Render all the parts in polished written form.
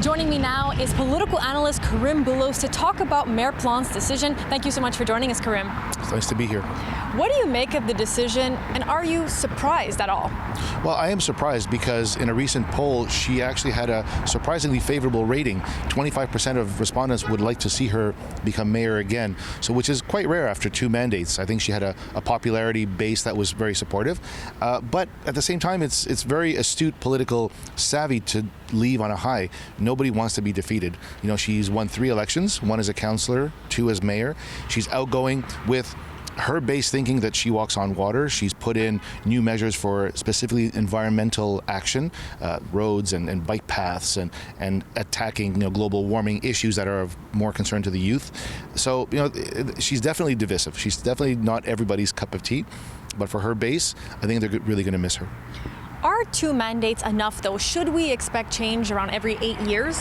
Joining me now is political analyst Karim Boulos to talk about Mayor Plante's decision. Thank you so much for joining us, Karim. It's nice to be here. What do you make of the decision, and are you surprised at all? Well, I am surprised because in a recent poll, she actually had a surprisingly favorable rating. 25% of respondents would like to see her become mayor again, so which is quite rare after 2 mandates. I think she had a popularity base that was very supportive, but at the same time, it's very astute political savvy to leave on a high. Nobody wants to be defeated. You know, she's won 3 elections, 1 as a councillor, 2 as mayor. She's outgoing with her base thinking that she walks on water. She's put in new measures for specifically environmental action, roads and bike paths, and attacking global warming issues that are of more concern to the youth. So she's definitely divisive. She's definitely not everybody's cup of tea, but for her base, I think they're really going to miss her. Are 2 mandates enough, though? Should we expect change around every 8 years?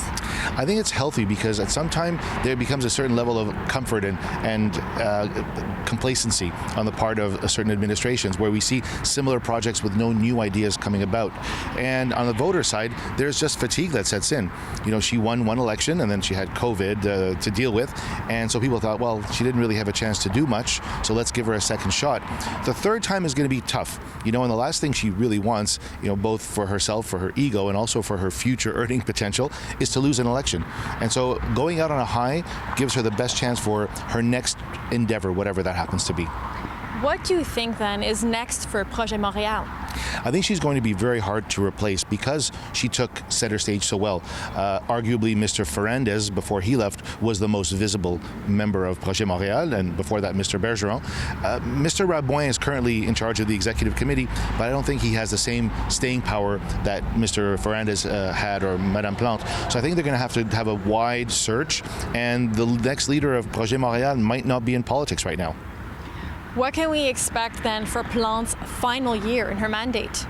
I think it's healthy because at some time there becomes a certain level of comfort and complacency on the part of certain administrations where we see similar projects with no new ideas coming about. And on the voter side, there's just fatigue that sets in. You know, she won 1 election and then she had COVID to deal with. And so people thought, well, she didn't really have a chance to do much, so let's give her a second shot. The third time is going to be tough. And the last thing she really wants, both for herself, for her ego, and also for her future earning potential, is to lose an election. And so going out on a high gives her the best chance for her next endeavor, whatever that happens to be. What do you think, then, is next for Projet Montreal? I think she's going to be very hard to replace because she took center stage so well. Arguably, Mr. Ferrandez, before he left, was the most visible member of Projet Montreal, and before that, Mr. Bergeron. Mr. Rabouin is currently in charge of the executive committee, but I don't think he has the same staying power that Mr. Ferrandez had, or Madame Plante. So I think they're going to have a wide search, and the next leader of Projet Montreal might not be in politics right now. What can we expect then for Plante's final year in her mandate?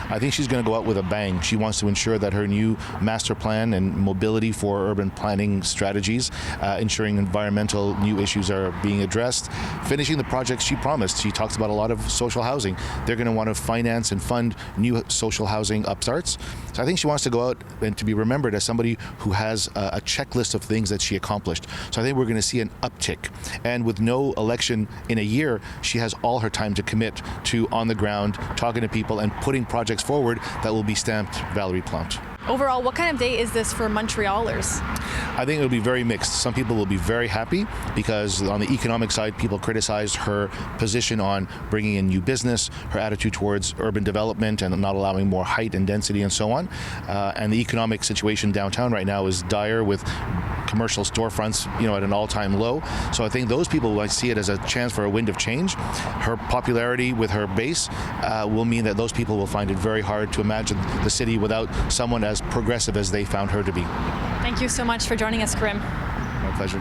I think she's going to go out with a bang. She wants to ensure that her new master plan and mobility for urban planning strategies, ensuring environmental new issues are being addressed, finishing the projects she promised. She talks about a lot of social housing. They're going to want to finance and fund new social housing upstarts. So I think she wants to go out and to be remembered as somebody who has a checklist of things that she accomplished. So I think we're going to see an uptick. And with no election in a year, she has all her time to commit to on the ground, talking to people and putting projects forward that will be stamped Valérie Plante. Overall, what kind of day is this for Montrealers? I think it will be very mixed. Some people will be very happy because on the economic side, people criticized her position on bringing in new business, her attitude towards urban development and not allowing more height and density and so on. And the economic situation downtown right now is dire with commercial storefronts, at an all-time low. So I think those people might see it as a chance for a wind of change. Her popularity with her base will mean that those people will find it very hard to imagine the city without someone as progressive as they found her to be. Thank you so much for joining us, Karim. My pleasure.